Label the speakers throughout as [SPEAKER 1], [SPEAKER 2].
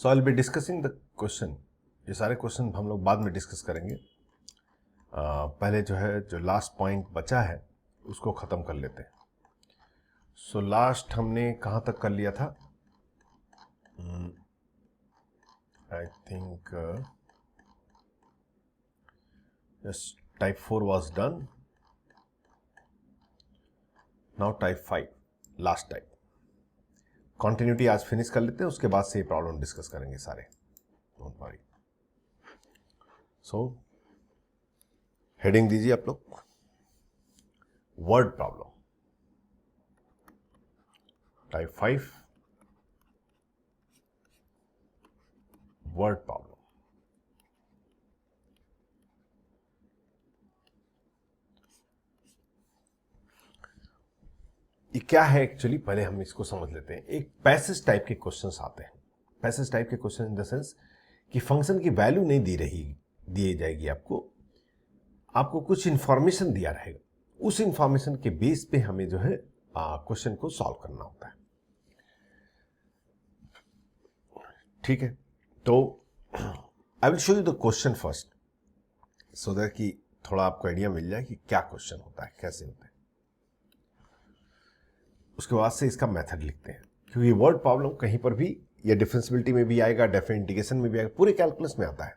[SPEAKER 1] So I will be discussing the question. ये सारे question हम लोग बाद में डिस्कस करेंगे। पहले जो लास्ट पॉइंट बचा है उसको ख़त्म कर लेते हैं। सो लास्ट हमने कहाँ तक कर लिया था? I think yes, type 4 was done. Now type 5, last type. Continuity आज फिनिश कर लेते हैं, उसके बाद से ये प्रॉब्लम डिस्कस करेंगे सारे। Don't worry. सो हेडिंग दीजिए आप लोग, word problem type 5, word problem. ये क्या है एक्चुअली, पहले हम इसको समझ लेते हैं। एक पैसेज टाइप के क्वेश्चंस आते हैं। पैसेज टाइप के क्वेश्चन इन द सेंस कि फंक्शन की वैल्यू नहीं दी जाएगी आपको कुछ इंफॉर्मेशन दिया रहेगा। उस इंफॉर्मेशन के बेस पे हमें क्वेश्चन को सॉल्व करना होता है। ठीक है, तो I will show you the question first, so that कि थोड़ा आपको आइडिया मिल जाए कि क्या क्वेश्चन होता है, कैसे होता है। उसके बाद से इसका मेथड लिखते हैं, क्योंकि वर्ड प्रॉब्लम कहीं पर भी, या डिफरेंशियबिलिटी में भी आएगा, डेफिनेट इंटीग्रेशन में भी आएगा, पूरे कैलकुलस में आता है।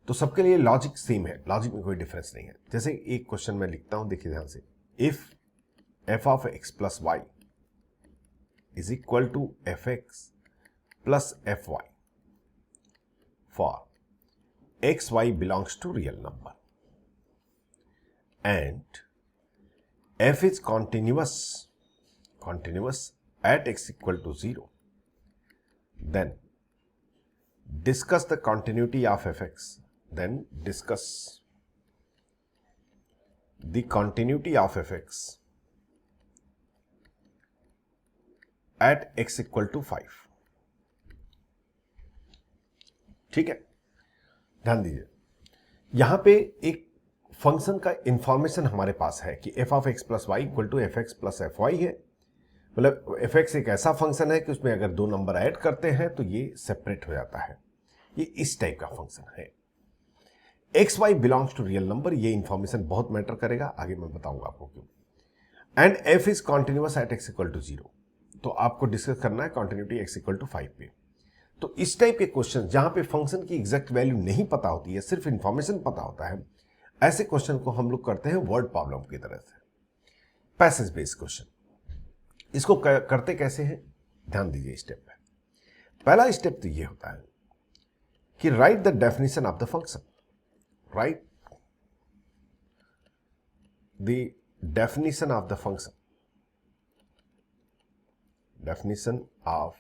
[SPEAKER 1] तो सबके लिए लॉजिक सेम है, लॉजिक में कोई डिफरेंस नहीं है। जैसे एक क्वेश्चन मैं लिखता हूं, देखिए ध्यान से। If f of x plus y is equal to f x plus F y for x y belongs to real number and f is continuous at x equal to 0, then discuss the continuity of fx. Then discuss the continuity of fx at x equal to 5. ठीक है, ध्यान दीजिए। यहां पे एक function का information हमारे पास है कि f of x plus y equal to f x plus F y है। मतलब एफ एक्स एक ऐसा फंक्शन है कि उसमें अगर दो नंबर ऐड करते हैं तो ये सेपरेट हो जाता है। ये इस टाइप का फंक्शन है। X y belongs to real number, ये इंफॉर्मेशन बहुत मैटर करेगा, आगे मैं बताऊंगा आपको क्यों। And f is continuous at x equal to 0, तो आपको डिस्कस करना है कॉन्टिन्यूटी एक्स इक्वल टू 5 पे। तो इस टाइप के क्वेश्चन जहां पे फंक्शन की एग्जैक्ट वैल्यू नहीं पता होती है, सिर्फ इंफॉर्मेशन पता होता है, ऐसे क्वेश्चन को हम लोग करते हैं वर्ड प्रॉब्लम की तरह से, पैसेज बेस्ड क्वेश्चन। इसको करते कैसे हैं, ध्यान दीजिए स्टेप पे। पहला स्टेप तो ये होता है कि right the definition of the function. Right the definition of the function. Definition of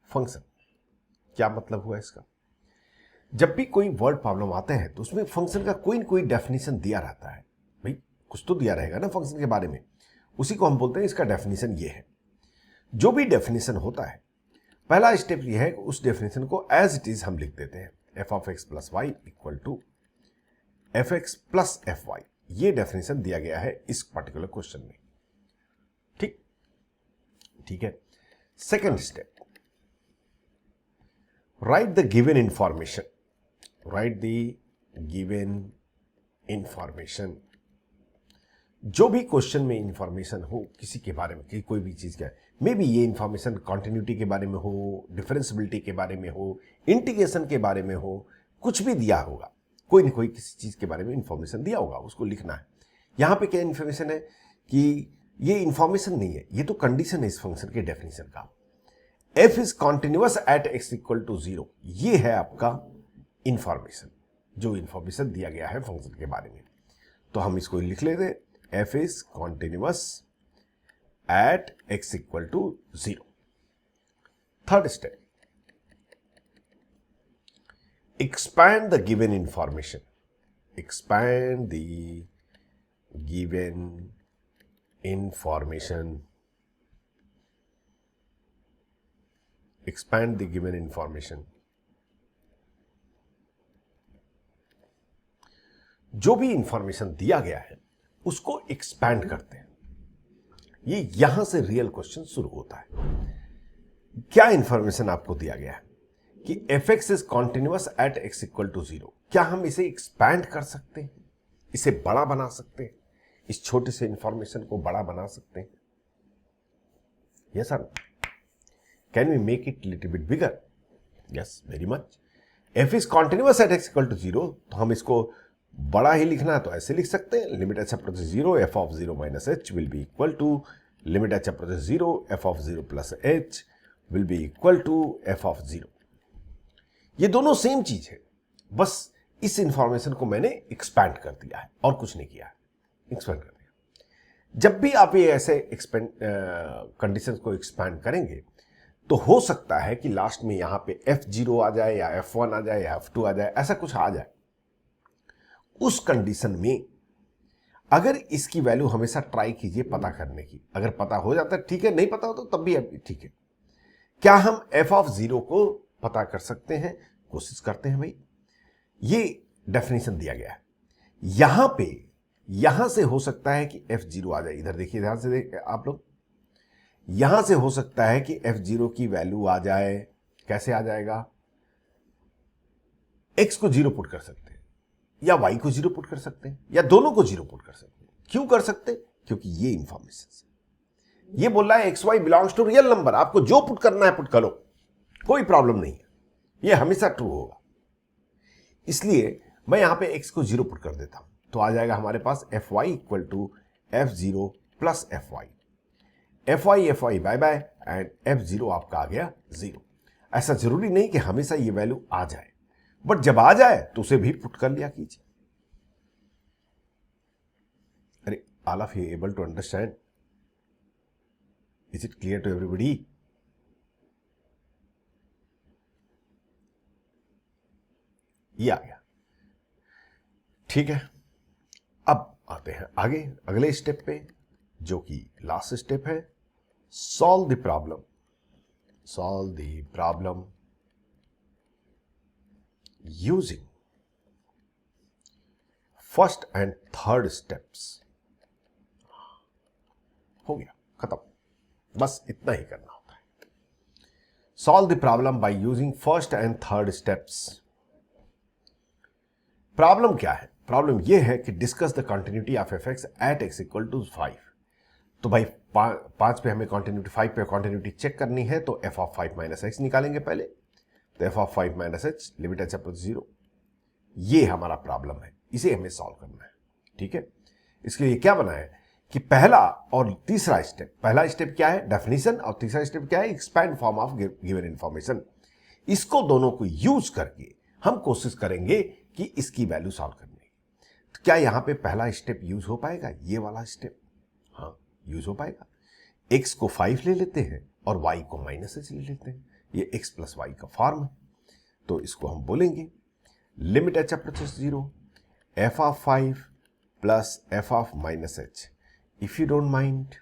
[SPEAKER 1] function क्या मतलब हुआ इसका? जब भी कोई वर्ड प्रॉब्लम आते हैं तो उसमें फंक्शन का कोई न कोई डेफिनेशन दिया रहता है। भाई कुछ तो दिया रहेगा ना फंक्शन के बारे में, उसी को हम बोलते हैं, इसका डेफिनेशन ये है। जो भी डेफिनेशन होता है, पहला स्टेप ये है कि उस डेफिनेशन को एज इट इज हम लिख देते हैं। F of x plus y equal to f x plus F y, ये डेफिनेशन दिया गया है इस पर्टिकुलर क्वेश्चन में। ठीक है। Second step, write the given information. Write the given information. जो भी क्वेश्चन में इंफॉर्मेशन हो किसी के बारे में, कोई भी चीज का, मे बी ये इंफॉर्मेशन कॉन्टिन्यूटी के बारे में हो, डिफरेंशियबिलिटी के बारे में हो, इंटीग्रेशन के बारे में हो, कुछ भी दिया होगा, कोई ना कोई किसी चीज के बारे में इंफॉर्मेशन दिया होगा, उसको लिखना है। यहां पे क्या इंफॉर्मेशन है कि ये इंफॉर्मेशन नहीं है, ये तो कंडीशन है इस फंक्शन के डेफिनेशन का। F is continuous at x equal to 0, ये है आपका इंफॉर्मेशन, जो इंफॉर्मेशन दिया गया है फंक्शन के बारे में। तो हम इसको लिख लेते हैं, f is continuous at x equal to 0. Third step, expand the given information. Expand the given information. Expand the given information. जो भी इंफॉर्मेशन दिया गया है उसको एक्सपैंड करते हैं। ये यहां से रियल क्वेश्चन शुरू होता है। क्या इंफॉर्मेशन आपको दिया गया है? कि f x is continuous at x equal to 0, क्या हम इसे एक्सपैंड कर सकते हैं, इसे बड़ा बना सकते हैं, इस छोटे से इंफॉर्मेशन को बड़ा बना सकते हैं? Yes sir, can we make it little bit bigger? Yes, very much. F is continuous at x equal to 0, तो हम इसको बड़ा ही लिखना है तो ऐसे लिख सकते हैं, limit H approaches 0 F of 0 minus h will be equal to limit H approaches 0 F of 0 plus h will be equal to f of 0। ये दोनों सेम चीज है, बस इस इंफॉर्मेशन को मैंने एक्सपैंड कर दिया है और कुछ नहीं किया है, एक्सपैंड कर दिया। जब भी आप ये ऐसे एक्सपेंड कंडीशंस को एक्सपैंड करेंगे तो हो सकता है कि लास्ट में यहां पे F0 आ जाए या F1 आ जाए या F2 आ जाए, ऐसा कुछ आ जाए। उस कंडीशन में अगर इसकी वैल्यू हमेशा ट्राई कीजिए पता करने की, अगर पता हो जाता है ठीक है, नहीं पता हो तो तब भी ठीक है। क्या हम f ऑफ 0 को पता कर सकते हैं? कोशिश करते हैं भाई। ये डेफिनेशन दिया गया है, यहां से हो सकता है कि F0 आ जाए। इधर देखिए, ध्यान से देख आप लोग, यहां से हो सकता है कि F0 की वैल्यू आ जाए। कैसे आ जाएगा? x को 0 पुट कर सकते हैं या y को 0 पुट कर सकते हैं या दोनों को 0 पुट कर सकते हैं। क्यों कर सकते? क्योंकि ये इंफॉर्मेशन, ये बोल रहा है x y belongs to real number, आपको जो पुट करना है पुट करो, कोई प्रॉब्लम नहीं है, ये हमेशा ट्रू होगा। इसलिए मैं यहां पे x को 0 पुट कर देता हूं, तो आ जाएगा हमारे पास F Y equal to F0 plus F Y. F Y by by and F0 आपका आ गया 0। ऐसा जरूरी नहीं कि हमेशा ये वैल्यू आ जाए, बट जब आ जाए तो उसे भी पुट कर लिया कीजिए। अरे, all of you able to understand? Is it clear to everybody? ये आ गया, ठीक है। अब आते हैं आगे अगले स्टेप पे, जो कि लास्ट स्टेप है, solve the problem using first and third steps. हो गया, खत्म, बस इतना ही करना होता है। Solve the problem by using first and third steps. Problem क्या है? प्रॉब्लम यह है कि discuss the continuity of f x at x equal to 5। तो भाई 5 पे हमें कंटिन्यूटी, 5 पे कंटिन्यूटी चेक करनी है, तो एफ ऑफ 5 माइनस एक्स निकालेंगे पहले। तो F of 5 minus H limit h approach 0, ये हमारा प्रॉब्लम है, इसे हमें सॉल्व करना है, ठीक है। इसके लिए क्या बना है कि पहला और तीसरा स्टेप, पहला स्टेप क्या है? डेफिनेशन, और तीसरा स्टेप क्या है? Expand form of given information. इसको दोनों को यूज करके हम कोशिश करेंगे कि इसकी वैल्यू सॉल्व करने की। तो क्या यहां पे पहला स्टेप यूज हो पाएगा? ये वाला स्टेप, हाँ यूज हो पाएगा। x को 5 ले लेते हैं और y को माइनस एच ले लेते हैं, ये x प्लस वाई का फॉर्म है। तो इसको हम बोलेंगे limit H approaches 0 F of 5 plus f of minus H. If you don't mind,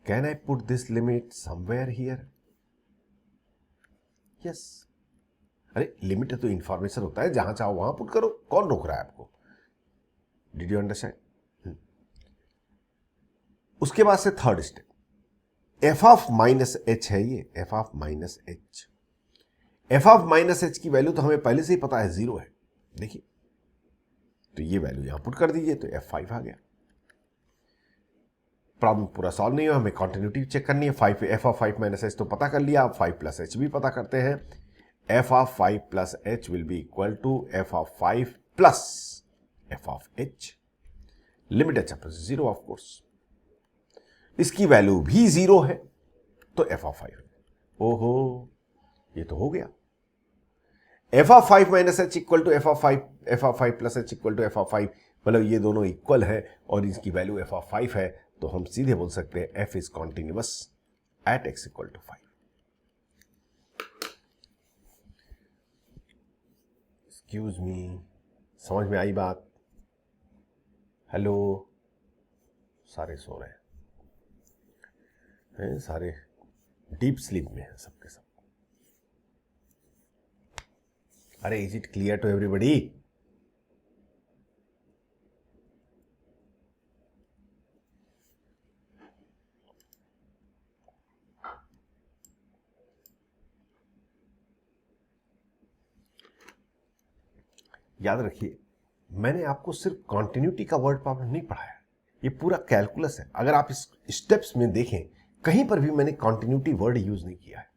[SPEAKER 1] can I put this limit somewhere here? Yes. अरे, लिमिट तो इंफॉर्मेशन होता है, जहां चाहो वहां पुट करो, कौन रोक रहा है आपको? Did you understand? उसके बाद से third step, F of minus H है, ये F of minus H. F of minus H की वैल्यू तो हमें पहले से ही पता है 0 है, देखिए, तो ये वैल्यू यहां पुट कर दीजिए, तो F5 आ गया। प्रॉब्लम पूरा सॉल्व नहीं हुआ, हमें कंटिन्यूटी चेक करनी है। 5 एफ ऑफ 5 माइनस एच तो पता कर लिया, अब 5 प्लस एच भी पता करते हैं। F of 5 plus h will be equal to f of 5 plus f of h, limit h approach 0 of course. इसकी वैल्यू भी 0 है, तो एफ ऑफ 5। ओहो, ये तो हो गया। F of 5 minus h equal to f of 5 plus h equal to f of 5, मतलब ये दोनों इक्वल है और इसकी वैल्यू एफ ऑफ 5 है, तो हम सीधे बोल सकते हैं f is continuous at x equal to 5। Excuse me, समझ में आई बात? हेलो, सारे सो रहे हैं, सारे डीप स्लीप में हैं सबके सब। अरे, is it clear to everybody? याद रखिए, मैंने आपको सिर्फ कॉन्टिन्यूटी का वर्ड प्रॉब्लम नहीं पढ़ाया, ये पूरा कैलकुलस है। अगर आप इस स्टेप्स में देखें, कहीं पर भी मैंने कॉन्टिन्यूटी वर्ड यूज नहीं किया है।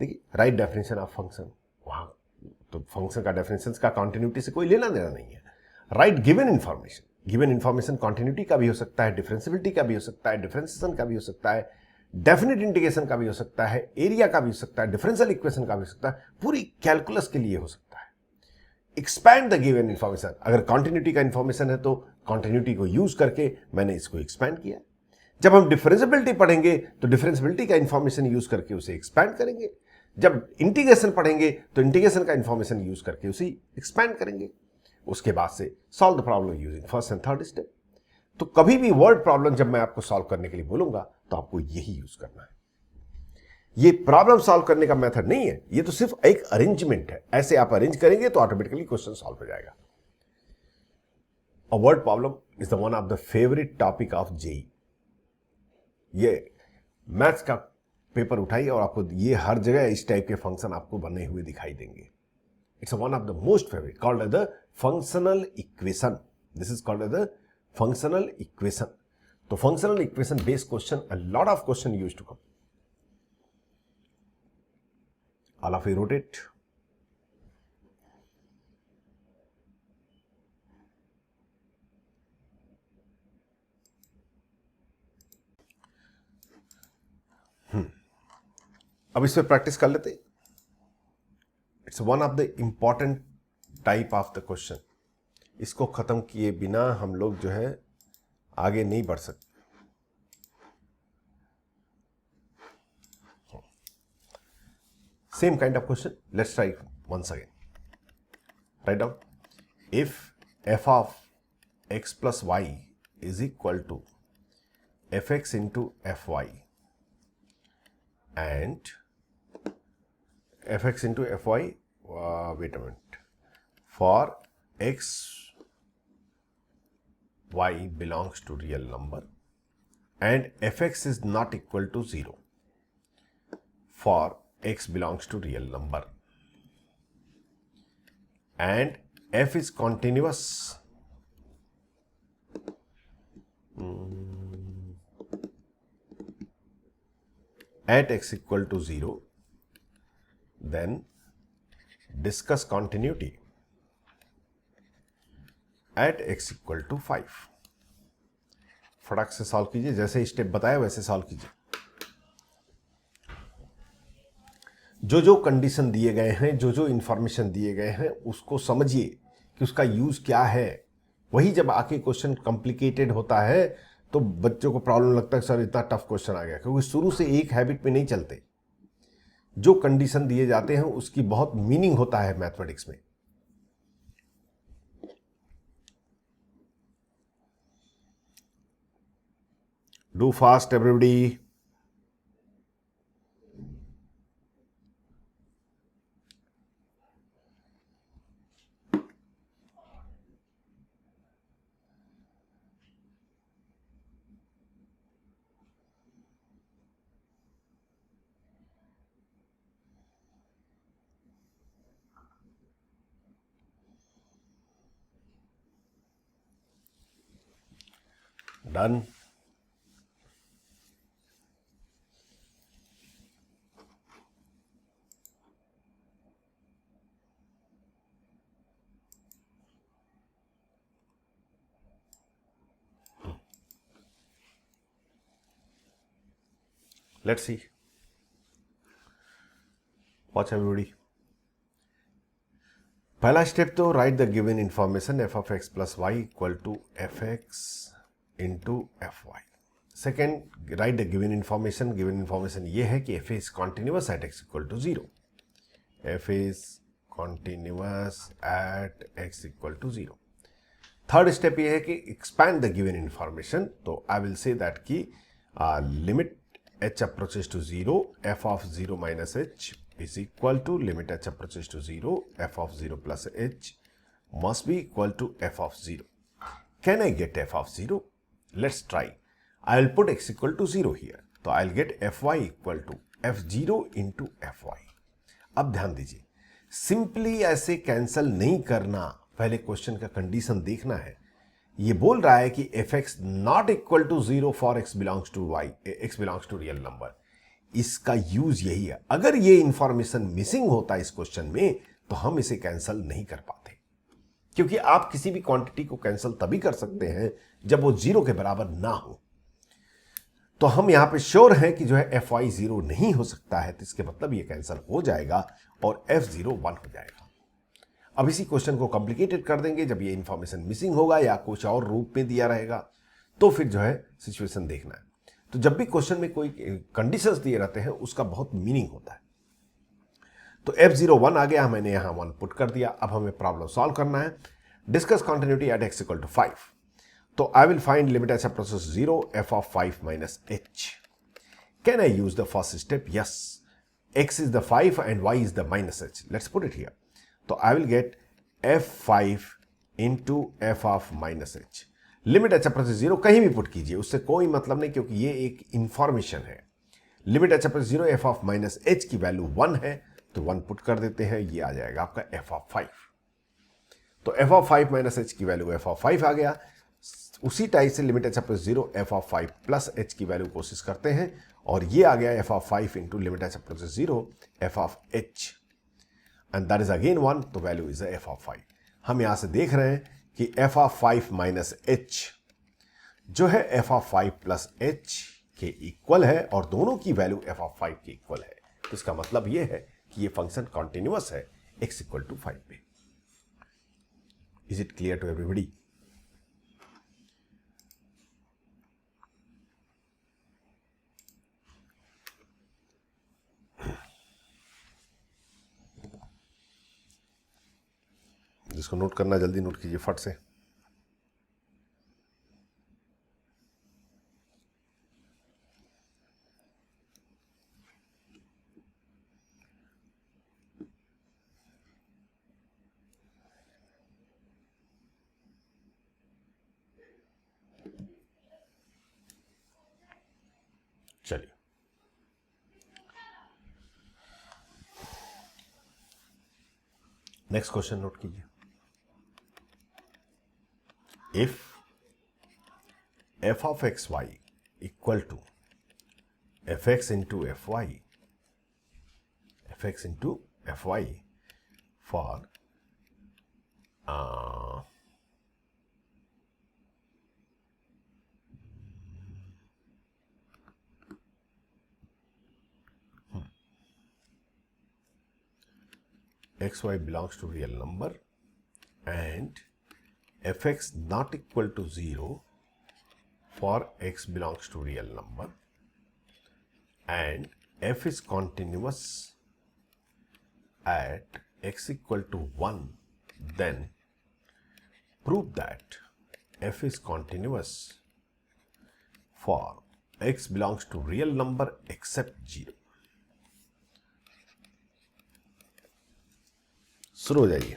[SPEAKER 1] देखिए, राइट डेफिनेशन ऑफ फंक्शन, वहां तो फंक्शन का डेफिनेशन का कॉन्टिन्यूटी से कोई लेना देना नहीं है। Right given information, given information continuity का भी हो सकता है, डिफरेंशियबिलिटी का भी हो सकता है, डिफरेंशिएशन का भी हो सकता है, डेफिनेट इंटीग्रेशन का भी हो सकता है, एरिया का भी हो सकता है, डिफरेंशियल इक्वेशन का भी हो सकता है, पूरी कैलकुलस के लिए हो सकता है। एक्सपैंड द गिवन इंफॉर्मेशन, अगर कॉन्टिन्यूटी का इंफॉर्मेशन है तो कॉन्टिन्यूटी को यूज करके मैंने इसको एक्सपैंड किया। जब हम डिफरेंशियबिलिटी पढ़ेंगे तो डिफरेंशियबिलिटी का इंफॉर्मेशन यूज करके उसे एक्सपैंड करेंगे। जब इंटीग्रेशन पढ़ेंगे तो इंटीग्रेशन का इंफॉर्मेशन यूज करके उसे एक्सपैंड करेंगे। उसके बाद से solve the problem using first and third step. तो कभी भी वर्ड प्रॉब्लम जब मैं आपको सॉल्व करने के लिए बोलूंगा तो आपको यही यूज करना है। ये प्रॉब्लम सॉल्व करने का मेथड नहीं है, ये तो सिर्फ एक अरेंजमेंट है। ऐसे आप अरेंज करेंगे तो ऑटोमेटिकली क्वेश्चन सॉल्व हो जाएगा। A word problem is the one of the favorite topic of JEE। ये मैथ्स का पेपर उठाइए और आपको ये हर जगह इस टाइप के फंक्शन आपको बने हुए दिखाई देंगे। It's one of the most favourite, called as the functional equation. This is called as the functional equation. तो functional equation based question, a lot of question used to come. All of you wrote it. अब इस पर practice कर लेते। It's one of the important type of the question. इसको खत्म किए बिना हम लोग जो है आगे नहीं बढ़ सकते। Same kind of question, let's try once again. Write down, if f of x plus y is equal to f x into f y and fx into fy, wait a minute, for x y belongs to real number and fx is not equal to 0 for x belongs to real number and f is continuous at x equal to 0, then discuss continuity at x equal to 5। फटाक से solve कीजिए, जैसे step बताया वैसे solve कीजिए। जो जो condition दिए गए हैं, जो जो इंफॉर्मेशन दिए गए हैं, उसको समझिए कि उसका यूज क्या है। वही जब आके क्वेश्चन कॉम्प्लिकेटेड होता है तो बच्चों को प्रॉब्लम लगता है सर इतना टफ क्वेश्चन आ गया, क्योंकि शुरू से एक हैबिट में नहीं चलते। जो कंडीशन दिए जाते हैं उसकी बहुत मीनिंग होता है मैथमेटिक्स में। Do fast everybody. Done. Let's see, watch everybody. पहला स्टेप तो write the given information f of x plus y equal to f x into f y. Second, write the given information. Given information ये है कि f is continuous at x equal to 0। F is continuous at x equal to 0। Third step ये है कि expand the given information. तो I will say that की limit h approaches to 0, f of 0 minus h is equal to limit h approaches to 0, f of 0 plus h must be equal to f of 0. Can I get f of 0? Let's try. I'll put x equal to 0 here. So I'll get fy equal to f0 into fy. अब ध्यान दीजिए, simply ऐसे cancel नहीं करना, पहले question का condition देखना है। ये बोल रहा है कि f x not equal to 0 for x belongs to y, x belongs to real number. इसका यूज यही है। अगर ये इंफॉर्मेशन मिसिंग होता है इस क्वेश्चन में तो हम इसे कैंसल नहीं कर पाते, क्योंकि आप किसी भी क्वांटिटी को कैंसल तभी कर सकते हैं जब वो 0 के बराबर ना हो। तो हम यहां पे श्योर हैं कि जो है एफ वाई 0 नहीं हो सकता है, तो इसके मतलब ये कैंसिल हो जाएगा और F0 1 हो जाएगा। अब इसी क्वेश्चन को कॉम्प्लिकेटेड कर देंगे जब ये इंफॉर्मेशन मिसिंग होगा या कुछ और रूप में दिया रहेगा, तो फिर जो है सिचुएशन देखना है। तो जब भी क्वेश्चन में कोई कंडीशंस दिए रहते हैं उसका बहुत मीनिंग होता है। तो F0 1 आ गया, मैंने यहां 1 पुट कर दिया। अब हमें प्रॉब्लम सॉल्व करना है। Discuss continuity at x equal to 5। तो I will find limit H approaches 0 f of 5 minus h. Can I use the first step? Yes. X is the 5 and y is the minus h. Let's put it here. So I will get f5 into f of minus h. Limit h approaches 0 कहीं भी put कीजिए, उससे कोई मतलब नहीं, क्योंकि ये एक इंफॉर्मेशन है। Limit h approaches 0 f of minus h की वैल्यू 1 है, तो 1 पुट कर देते हैं, ये आ जाएगा आपका f of 5। तो f of 5 minus h की वैल्यू f of 5 आ गया। उसी टाइप से limit h approaches 0 f of 5 plus h की वैल्यू कोशिश करते हैं, और ये आ गया f of 5 into limit h approaches 0 f of h, and that is again 1, तो वैल्यू इज f of 5। हम यहां से देख रहे हैं कि f of 5 माइनस h जो है f of 5 प्लस h के इक्वल है, और दोनों की वैल्यू f of 5 के इक्वल है। तो इसका मतलब यह है कि ये फंक्शन कॉन्टिन्यूअस है x इक्वल टू 5 पे। Is it clear to everybody? जिसको नोट करना जल्दी नोट कीजिए फट से। चलिए, नेक्स्ट क्वेश्चन नोट कीजिए। If f of xy equal to fx into fy for xy belongs to real number and fx not equal to 0 for x belongs to real number and f is continuous at x equal to 1, then prove that f is continuous for x belongs to real number except 0। शुरू हो जाइए।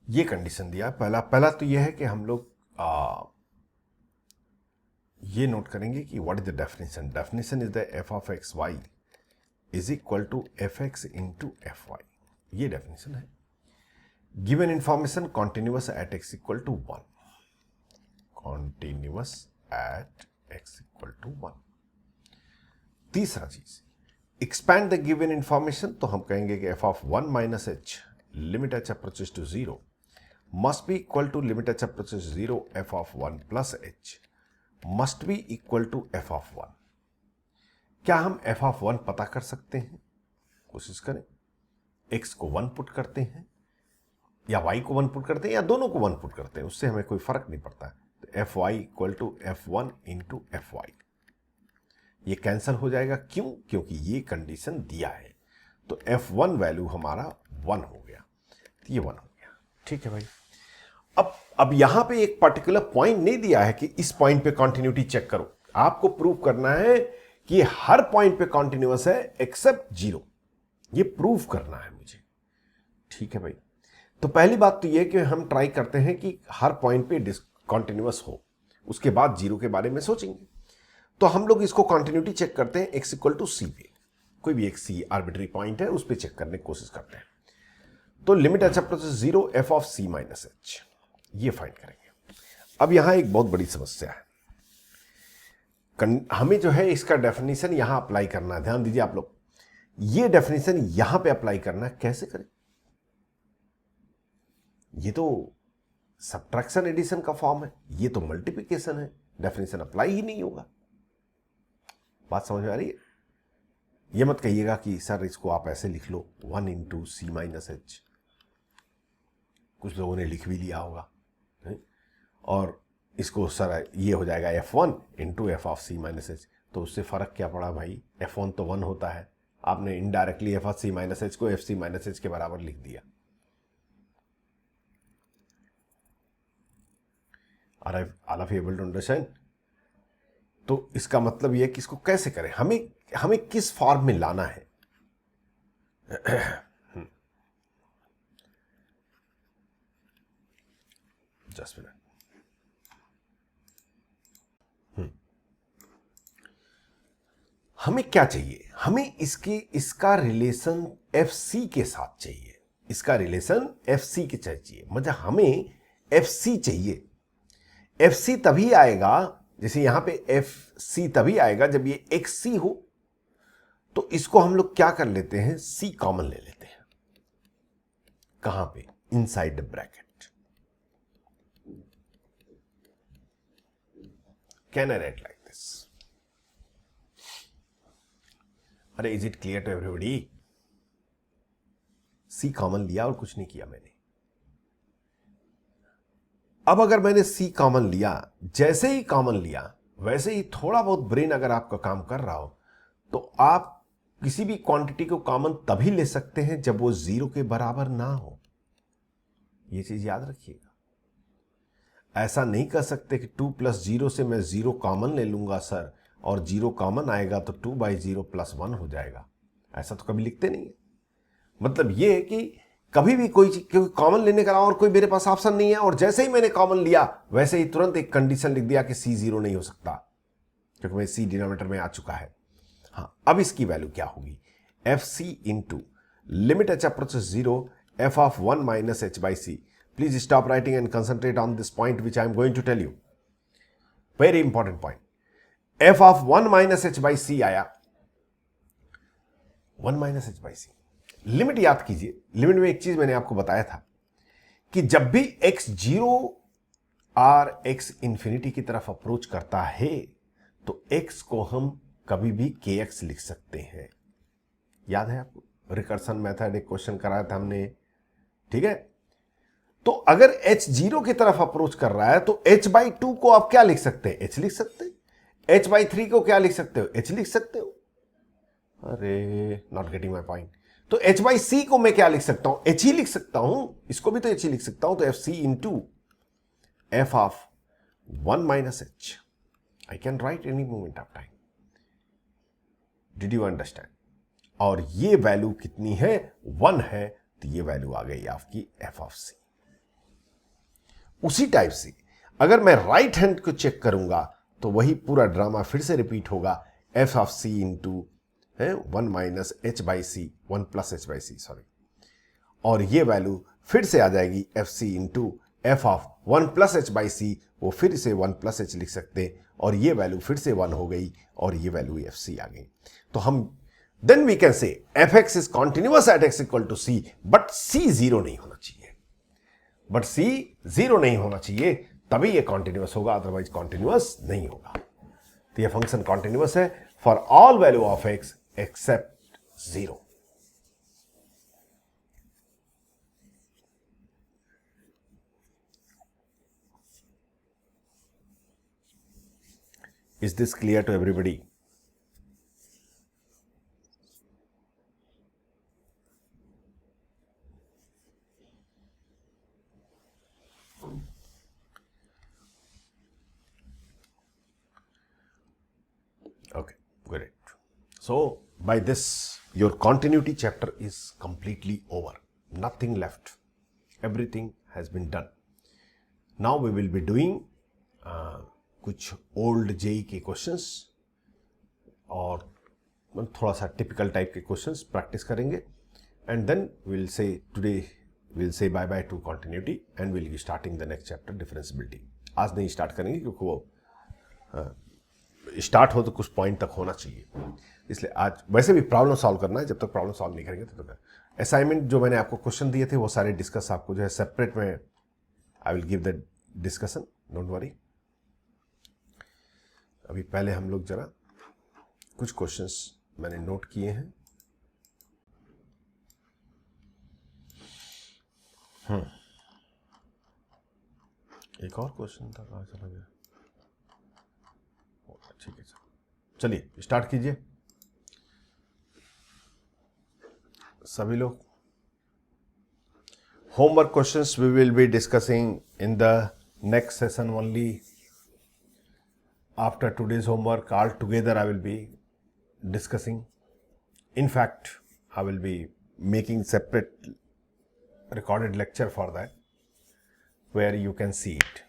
[SPEAKER 1] ये condition दिया। पहला तो ये है कि हम लोग ये नोट करेंगे कि what is the definition. Definition is the f of x y is equal to fx into f y. ये डेफिनेशन है। Given information continuous at x equal to 1, continuous at x equal to 1। तीसरा चीज, expand the given information, तो हम कहेंगे कि f of 1 minus h limit h approaches to 0 must be equal to limit h approaches 0 f of 1 plus h must be equal to f of 1। क्या हम f of 1 पता कर सकते हैं? कोशिश करें। x को 1 पुट करते हैं या y को 1 पुट करते हैं या दोनों को 1 पुट करते हैं, उससे हमें कोई फर्क नहीं पड़ता। तो fy equal to f1 into fy, ये कैंसल हो जाएगा। क्यों? क्योंकि ये कंडीशन दिया है। तो f1 वैल्यू हमारा 1 हो गया, तो ये 1 हो गया। ठीक है भाई। अब यहां पे एक पर्टिकुलर पॉइंट नहीं दिया है कि इस पॉइंट पे कंटिन्यूटी चेक करो। आपको प्रूव करना है कि हर पॉइंट पे कंटिन्यूअस है एक्सेप्ट 0। ये प्रूव करना है मुझे। ठीक है भाई। तो पहली बात तो ये कि हम ट्राई करते हैं कि हर पॉइंट पे कॉन्टिन्यूअस हो, उसके बाद जीरो के बारे में सोचेंगे। तो हम लोग इसको कॉन्टिन्यूटी चेक करते हैं x इक्वल टू सी पे, कोई भी एक सी आर्बिट्री पॉइंट है उस पर चेक करने की कोशिश करते हैं। तो limit h approaches 0 f of c minus h, ये फाइंड करेंगे। अब यहां एक बहुत बड़ी समस्या है, हमें जो है इसका डेफिनेशन यहां अप्लाई करना है। ध्यान दीजिए आप लोग, ये डेफिनेशन यहां पे अप्लाई करना है। कैसे करें? ये तो सब्ट्रैक्शन एडिशन का फॉर्म है, ये तो मल्टीप्लिकेशन है, डेफिनेशन अप्लाई ही नहीं होगा। बात समझ में आ रही है? ये मत कहिएगा कि सर इसको आप ऐसे लिख लो 1 इंटू सी माइनस एच, कुछ लोगों ने लिख भी लिया होगा, और इसको सर ये हो जाएगा f1 into F of c minus h. तो उससे फर्क क्या पड़ा भाई? f1 तो 1 होता है, आपने indirectly f of c minus h को एफ सी माइनस एच के बराबर लिख दिया। All of you able to understand? तो इसका मतलब यह कि इसको कैसे करें, हमें किस फॉर्म में लाना है? Just minute. हमें क्या चाहिए? हमें इसका रिलेशन एफ सी के साथ चाहिए, इसका रिलेशन एफ सी के चाहिए, मतलब हमें एफ सी चाहिए। एफ सी तभी आएगा, जैसे यहां पे एफ सी तभी आएगा जब ये एक्स सी हो। तो इसको हम लोग क्या कर लेते हैं, सी कॉमन ले लेते हैं। कहां पे? Inside the bracket. Can I write like this? अरे is it clear to everybody? See common लिया और कुछ नहीं किया मैंने। अब अगर मैंने सी कॉमन लिया, जैसे ही कॉमन लिया वैसे ही थोड़ा बहुत ब्रेन अगर आपका काम कर रहा हो तो आप किसी भी क्वांटिटी को कॉमन तभी ले सकते हैं जब वो जीरो के बराबर ना हो। ये चीज याद रखिएगा। ऐसा नहीं कर सकते कि 2 प्लस 0 से मैं 0 कॉमन ले लूंगा सर, और 0 कॉमन आएगा तो 2 बाई 0 प्लस 1 हो जाएगा। ऐसा तो कभी लिखते नहीं है। मतलब ये है कि कभी भी कोई चीज कॉमन लेने का और कोई मेरे पास ऑप्शन नहीं है, और जैसे ही मैंने कॉमन लिया वैसे ही तुरंत एक कंडीशन लिख दिया कि सी जीरो नहीं हो सकता, क्योंकि मैं सी डिनोमिनेटर में आ चुका है। हाँ, अब इसकी वैल्यू क्या होगी? F C into limit H approaches 0 F of 1 minus H by C. Please stop writing and concentrate on this point which I am going to tell you. Very important point. F of 1 minus H by C आया, 1 minus H by C. Limit याद कीजिए, limit में एक चीज मैंने आपको बताया था कि जब भी x जीरो और x इंफिनिटी की तरफ अप्रोच करता है तो x को हम कभी भी kx लिख सकते हैं। याद है आपको? रिकर्सन मेथड एक क्वेश्चन कराया था हमने, ठीक है? तो अगर h जीरो की तरफ अप्रोच कर रहा है तो h बाई 2 को आप क्या लिख सकते हैं? h लिख सकते हैं। h बाई 3 को क्या लिख सकते हो? h लिख सकते हो। अरे नॉट गेटिंग माई पॉइंट। तो h बाई सी को मैं क्या लिख सकता हूं? h ही लिख सकता हूं, इसको भी तो h ही लिख सकता हूं। तो f C into F of 1 minus h, I can write any moment of time. Did you understand? और ये वैल्यू कितनी है? 1 है, तो ये वैल्यू आ गई आपकी एफ ऑफ सी। उसी टाइप से अगर मैं राइट हैंड को चेक करूंगा तो वही पूरा ड्रामा फिर से रिपीट होगा। F of C into 1 minus H by C, 1 plus H by C, sorry, और ये वैल्यू फिर से आ जाएगी F C into F of 1 plus H by C, वो फिर से 1 प्लस एच लिख सकते हैं, और ये वैल्यू फिर से 1 हो गई, और ये वैल्यू एफ सी आ गई। तो हम then we can say f x is continuous at x equal to c, but c zero नहीं होना चाहिए, बट सी जीरो नहीं होना चाहिए, तभी ये कॉन्टिन्यूअस होगा, अदरवाइज कॉन्टिन्यूअस नहीं होगा। तो ये फंक्शन कॉन्टिन्यूअस है for all value of x except 0. Is this clear to everybody? Okay, great. So by this your continuity chapter is completely over, nothing left, everything has been done. Now we will be doing कुछ old JEE के questions और थोड़ा सा typical type के questions practice करेंगे and then will say today will say bye bye to continuity and will be starting the next chapter differentiability. आज नहीं start करेंगे क्योंकि वो स्टार्ट हो तो कुछ पॉइंट तक होना चाहिए, इसलिए आज वैसे भी प्रॉब्लम सॉल्व करना है। जब तक प्रॉब्लम सॉल्व नहीं करेंगे तब तक असाइनमेंट जो मैंने आपको क्वेश्चन दिए थे वो सारे डिस्कस आपको जो है सेपरेट में I will give the discussion, don't worry. अभी पहले हम लोग जरा कुछ क्वेश्चंस मैंने नोट किए हैं। एक और क्वेश्चन था, कहाँ चला गया? ठीक है सर, चलिए स्टार्ट कीजिए सभी लोग। Homework questions we will be discussing in the next session only. After today's homework, all together I will be discussing. In fact, I will be making separate recorded lecture for that, where you can see it,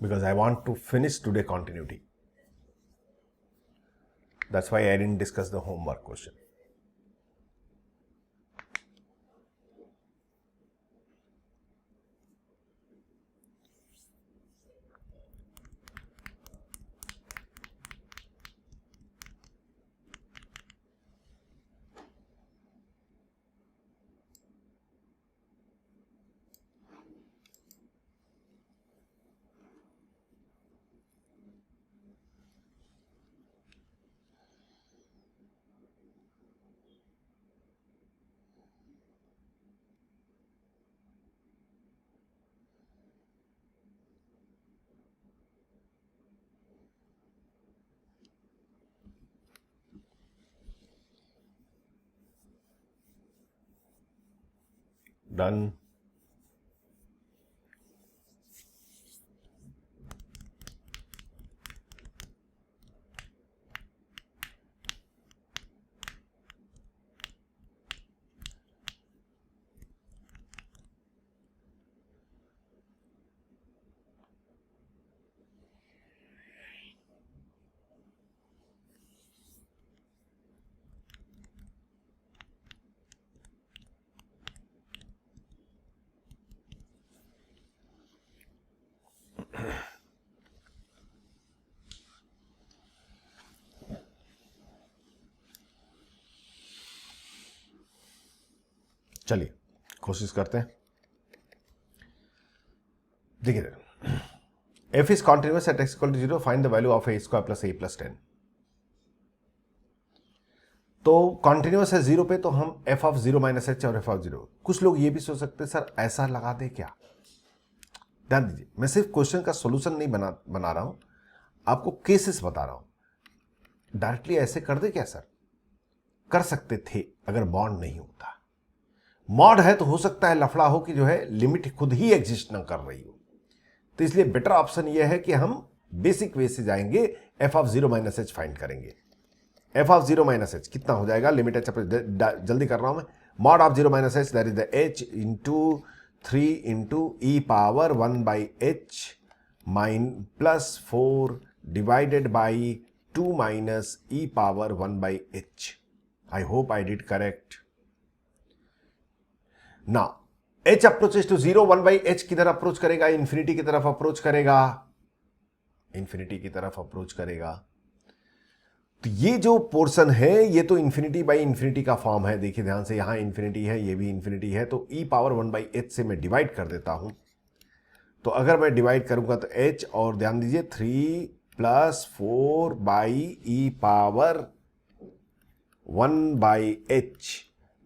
[SPEAKER 1] because I want to finish today continuity. That's why I didn't discuss the homework question. Done. चलिए कोशिश करते हैं। देखिए, f is continuous at x equal to 0, find the value of a square plus a plus 10। तो continuous है 0 पे तो हम f ऑफ 0 माइनस एच और f ऑफ 0। कुछ लोग ये भी सोच सकते हैं सर ऐसा लगा दे क्या? ध्यान दीजिए, मैं सिर्फ क्वेश्चन का सॉल्यूशन नहीं बना रहा हूं, आपको केसेस बता रहा हूं। डायरेक्टली ऐसे कर दे क्या सर? कर सकते थे अगर मॉड नहीं होता। मॉड है तो हो सकता है लफड़ा हो कि जो है लिमिट खुद ही एग्जिस्ट ना कर रही हो, तो इसलिए बेटर ऑप्शन यह है कि हम बेसिक वे से जाएंगे, f of 0 minus H find करेंगे। f ऑफ 0 माइनस एच कितना हो जाएगा? लिमिट एच, जल्दी कर रहा हूं मैं। Mod of 0 minus h that is the h into 3 into e power 1 by h minus plus 4 divided by 2 minus e power 1 by h. I hope I did correct. Now h approaches to 0, 1 by h किधर approach करेगा? Infinity की तरफ approach करेगा, infinity की तरफ approach करेगा। तो ये जो पोर्शन है ये तो इंफिनिटी बाई इंफिनिटी का फॉर्म है। देखिए ध्यान से, यहां इंफिनिटी है, ये भी इंफिनिटी है, तो e पावर 1 बाई एच से मैं डिवाइड कर देता हूं। तो अगर मैं डिवाइड करूंगा तो h, और ध्यान दीजिए 3 plus 4 by E power 1 by H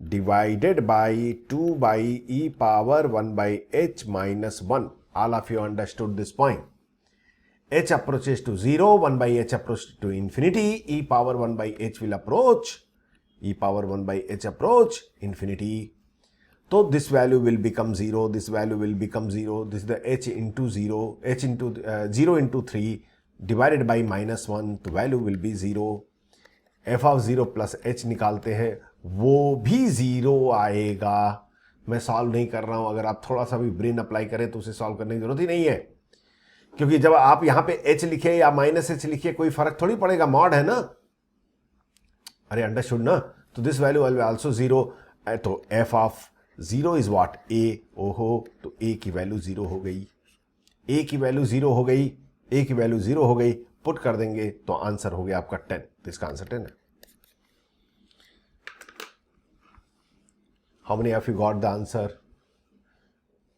[SPEAKER 1] divided by 2 by e power 1 by h minus 1. All of you understood this point. H approaches to 0, 1 by h approaches to infinity, e power 1 by h will approach, e power 1 by h approach infinity. So this value will become 0, this value will become 0, this is the h into 0, h into 0 into 3 divided by minus 1, तो value will be 0. f of 0 plus h निकालते हैं, वो भी 0 आएगा। मैं solve नहीं कर रहा हूं, अगर आप थोड़ा सा भी ब्रेन अप्लाई करें तो उसे सॉल्व करने की जरूरत ही नहीं है। क्योंकि जब आप यहां पे h लिखे या -h लिखिए कोई फर्क थोड़ी पड़ेगा, मॉड है ना। अरे अंडरस्टूड ना। तो दिस वैल्यू विल आल्सो 0, तो f of 0 is what, a। ओहो, तो a की वैल्यू 0 हो गई, a की वैल्यू 0 हो गई, a की वैल्यू 0 हो गई, पुट कर देंगे तो आंसर हो गया आपका 10। तो इसका आंसर 10 है। How many of you got the answer?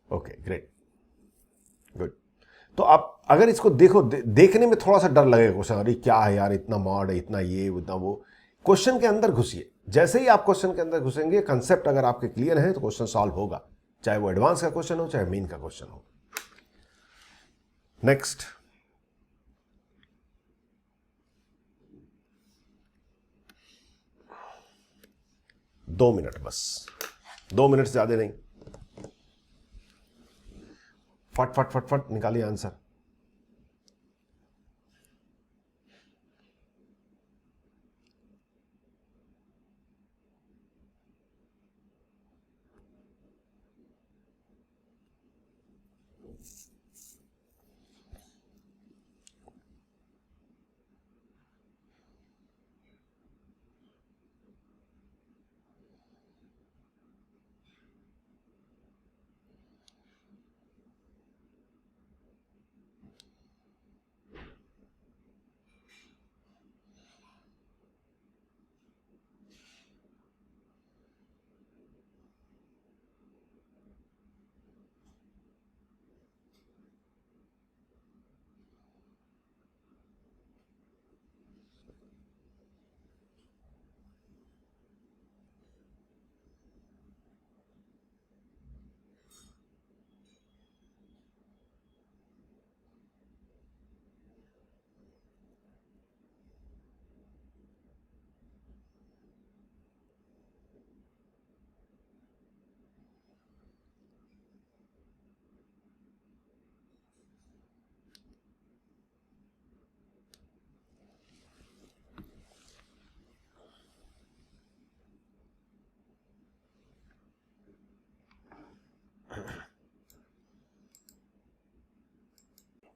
[SPEAKER 1] Okay, great, good. तो आप अगर इसको देखो, देखने में थोड़ा सा डर लगेगा क्वेश्चन, अरे क्या है यार, इतना मॉड है, इतना ये इतना वो। क्वेश्चन के अंदर घुसिए, जैसे ही आप क्वेश्चन के अंदर घुसेंगे, कंसेप्ट अगर आपके क्लियर है तो क्वेश्चन सॉल्व होगा, चाहे वो एडवांस का क्वेश्चन हो चाहे मेन का क्वेश्चन हो। नेक्स्ट, दो मिनट बस, 2 मिनट से ज्यादा नहीं। फट फट फट फट निकालिए आंसर।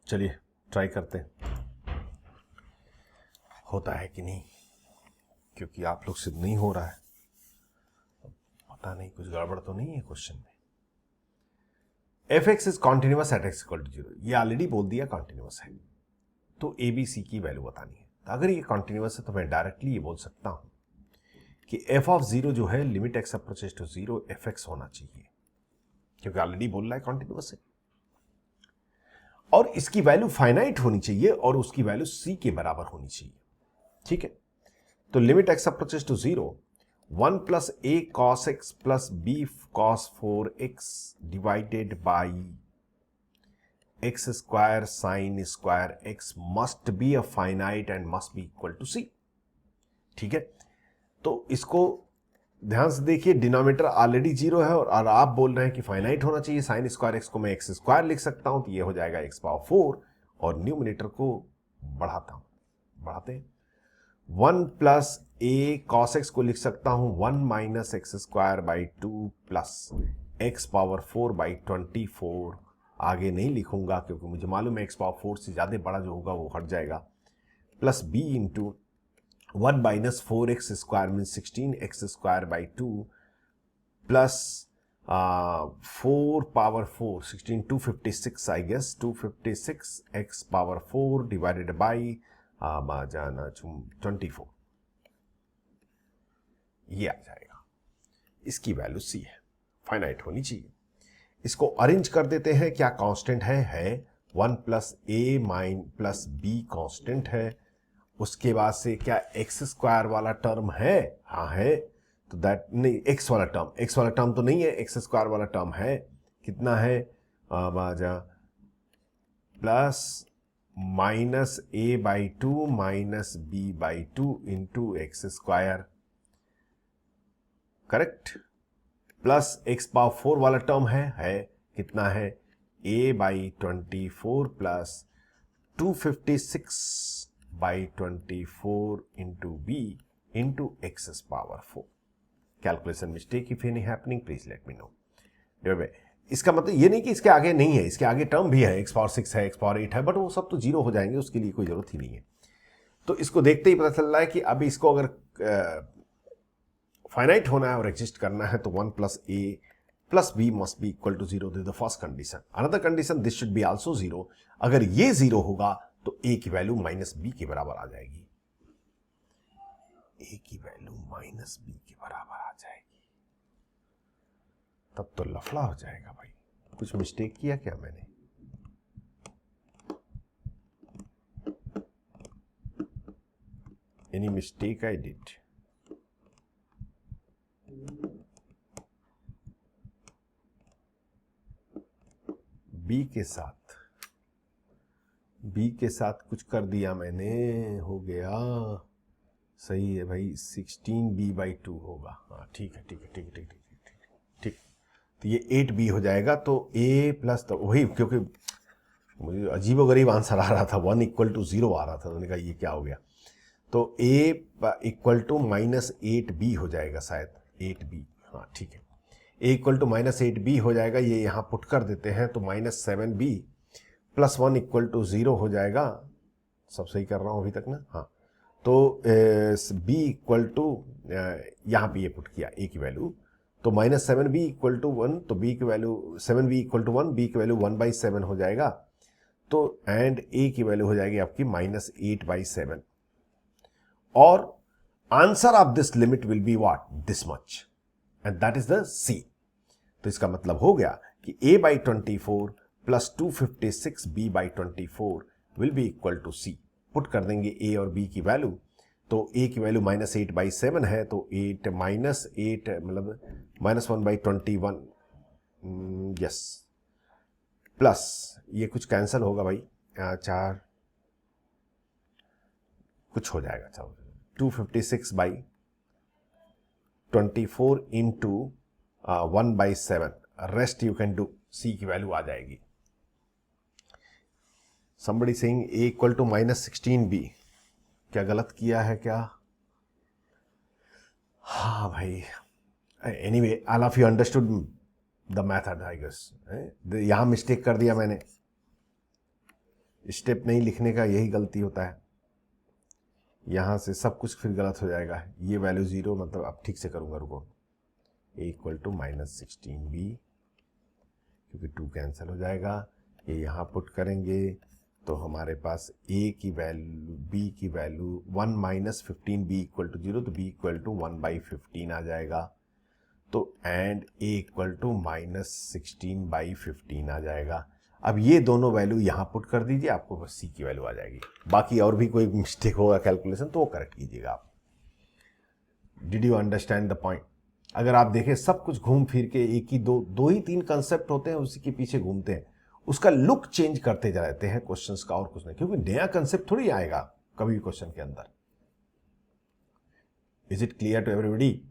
[SPEAKER 1] चलिए ट्राई करते हैं, होता है कि नहीं, क्योंकि आप लोग से नहीं हो रहा है, पता नहीं कुछ गड़बड़ तो नहीं है क्वेश्चन में। F x is continuous at x equal to 0, ये ऑलरेडी बोल दिया कॉन्टिन्यूअस है, तो ए बी सी की वैल्यू बतानी है। तो अगर ये कॉन्टिन्यूअस है तो मैं डायरेक्टली ये बोल सकता हूं कि एफ ऑफ 0 जो है limit x approaches to 0 f x होना चाहिए, क्योंकि ऑलरेडी बोल रहा है कॉन्टिन्यूअस है, और इसकी वैल्यू फाइनाइट होनी चाहिए और उसकी वैल्यू सी के बराबर होनी चाहिए। ठीक है, तो limit x approaches to 0, 1 plus a cos x plus b cos 4x divided by x square sine square x must be a finite and must be equal to C. ठीक है, तो इसको ध्यान से देखिए, डिनोमिनेटर ऑलरेडी 0 है और आप बोल रहे हैं कि फाइनाइट होना चाहिए। साइन स्क्वायर एक्स को मैं एक्स स्क्वायर लिख सकता हूं, तो ये हो जाएगा एक्स पावर 4, और न्यूमिनेटर को बढ़ाते हैं, 1 प्लस ए कॉस एक्स को लिख सकता हूं 1 minus x square by 2 plus x power 4 by 24। आगे नहीं लिखूंगा क्योंकि मुझे मालूम है एक्स पावर 4 से ज्यादा बड़ा जो होगा वो हट जाएगा, plus b into 1 minus 4x square mean 16x square by 2 plus 4 power 4 16 256 I guess 256 x power 4 divided by जाना 24, ये आ जाएगा। इसकी वैल्यू सी है, फाइनाइट होनी चाहिए। इसको अरेंज कर देते हैं, क्या कांस्टेंट है 1 plus A mine plus be constant है। उसके बाद से क्या एक्स स्क्वायर वाला टर्म है? हाँ है, तो दैट नहीं, एक्स वाला टर्म तो नहीं है, एक्स स्क्वायर वाला टर्म है। कितना है? Plus minus a by 2 minus b by 2 into x square, correct, plus x power 4 वाला टर्म है कितना है? a by 24 plus 256 by 24 into b into x power 4। Calculation mistake if any happening please let me know. इसका मतलब ये नहीं कि इसके आगे नहीं है, इसके आगे टर्म भी है, x पावर 6 है, x पावर 8 है, बट वो सब तो जीरो हो जाएंगे, उसके लिए कोई जरूरत ही नहीं है। तो इसको देखते ही पता चल रहा है कि अभी इसको अगर फाइनाइट होना है और एग्जिस्ट करना है तो 1 plus a plus b must be equal to zero, this the first condition. Another condition, this should be also zero. अगर ये जीरो होगा तो ए की वैल्यू माइनस बी के बराबर आ जाएगी, ए की वैल्यू माइनस बी के बराबर आ जाएगी, तब तो लफड़ा हो जाएगा भाई। कुछ मिस्टेक किया क्या मैंने? Any mistake I did? B के साथ कुछ कर दिया मैंने, हो गया, सही है भाई, 16b/2 होगा। हाँ ठीक है, ठीक है, ठीक है, ठीक है, ठीक। तो ये 8b हो जाएगा, तो a प्लस, तो वही, क्योंकि मुझे अजीबोगरीब आंसर आ रहा था, 1 इक्वल टू 0 आ रहा था, तो मैंने कहा ये क्या हो गया। तो a equal to minus 8b हो जाएगा शायद, 8b, हाँ ठीक है, a equal to minus 8b हो जाएगा। ये यहाँ पुट कर देते हैं तो minus 7b plus 1 equal to 0 हो जाएगा। सब सही कर रहा हूँ अभी तक ना? हाँ, तो b इक्वल टू, यहाँ पे ये पुट किया a की वैल्यू, तो माइनस 7b इक्वल टू 1, तो b की value 7b equal to 1, b की वैल्यू 1/7 हो जाएगा। तो एंड a की वैल्यू हो जाएगी आपकी माइनस 8/7, और answer of this limit will be what, this much, and that is the c। तो इसका मतलब हो गया कि a/24 प्लस 256b/24 will be equal to c। Put कर देंगे a और b की वैल्यू, तो a की वैल्यू माइनस 8/7 है, तो 8 माइनस 8 मतलब माइनस 1/21, यस, प्लस ये कुछ कैंसिल होगा भाई, 4 कुछ हो जाएगा, चलो 256/24 into 1/7, rest you can do, c की वैल्यू आ जाएगी। somebody saying a equal to minus 16b, क्या गलत किया है क्या? हाँ भाई, anyway all of you understood the method I guess. यहां मिस्टेक कर दिया मैंने, स्टेप नहीं लिखने का यही गलती होता है, यहां से सब कुछ फिर गलत हो जाएगा। ये वैल्यू 0, मतलब अब ठीक से करूंगा, रुको, a equal to minus 16b, क्योंकि 2 कैंसिल हो जाएगा, ये यहाँ पुट करेंगे तो हमारे पास a की वैल्यू, b की value 1 minus 15b equal to 0, तो b इक्वल टू 1/15 आ जाएगा। तो and a equal to minus 16/15 आ जाएगा। अब ये दोनों वैल्यू यहाँ पुट कर दीजिए, आपको बस c की वैल्यू आ जाएगी। बाकी और भी कोई मिस्टेक होगा कैलकुलेशन तो वो करेक्ट कीजिएगा आप। Did you understand the point? अगर आप देखें सब कुछ घूम फिर के एक ही दो ही 3 कंसेप्ट होते हैं, उसी के पीछे घूमते हैं, उसका लुक चेंज करते जाते हैं क्वेश्चंस का, और कुछ नहीं, क्योंकि नया कंसेप्ट थोड़ी आएगा कभी भी क्वेश्चन के अंदर। Is it clear to everybody?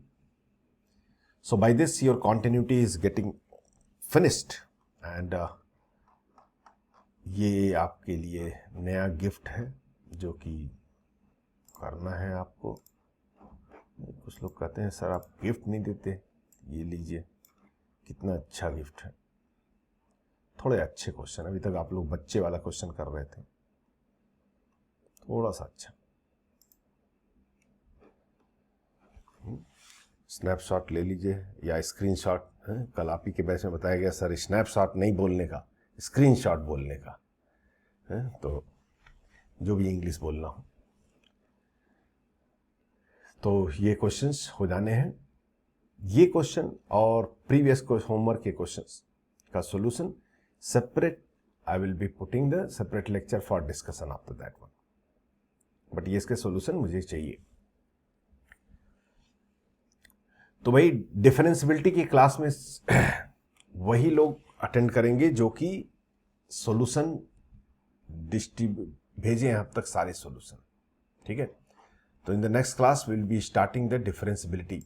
[SPEAKER 1] So by this your continuity is getting finished, and ये आपके लिए नया गिफ्ट है जो कि करना है आपको। कुछ लोग कहते हैं सर आप गिफ्ट नहीं देते, ये लीजिए, कितना अच्छा गिफ्ट है। थोड़े अच्छे क्वेश्चन, अभी तक आप लोग बच्चे वाला क्वेश्चन कर रहे थे, थोड़ा सा अच्छा। स्नैपशॉट ले लीजिए या स्क्रीनशॉट, कल आप ही के बैच में बताया गया सर स्नैपशॉट नहीं बोलने का, स्क्रीनशॉट बोलने का है, तो जो भी इंग्लिश बोलना हो। तो ये क्वेश्चंस हो जाने हैं। ये क्वेश्चन और प्रीवियस होमवर्क के क्वेश्चंस का solution separate, I will be putting the separate lecture for discussion after that one, but ये इसके सॉल्यूशन मुझे चाहिए। तो भाई डिफरेंशियबिलिटी की क्लास में वही लोग अटेंड करेंगे जो कि सॉल्यूशन भेजे हैं अब तक सारे सॉल्यूशन, ठीक है। तो इन the next class will be starting the differentiability.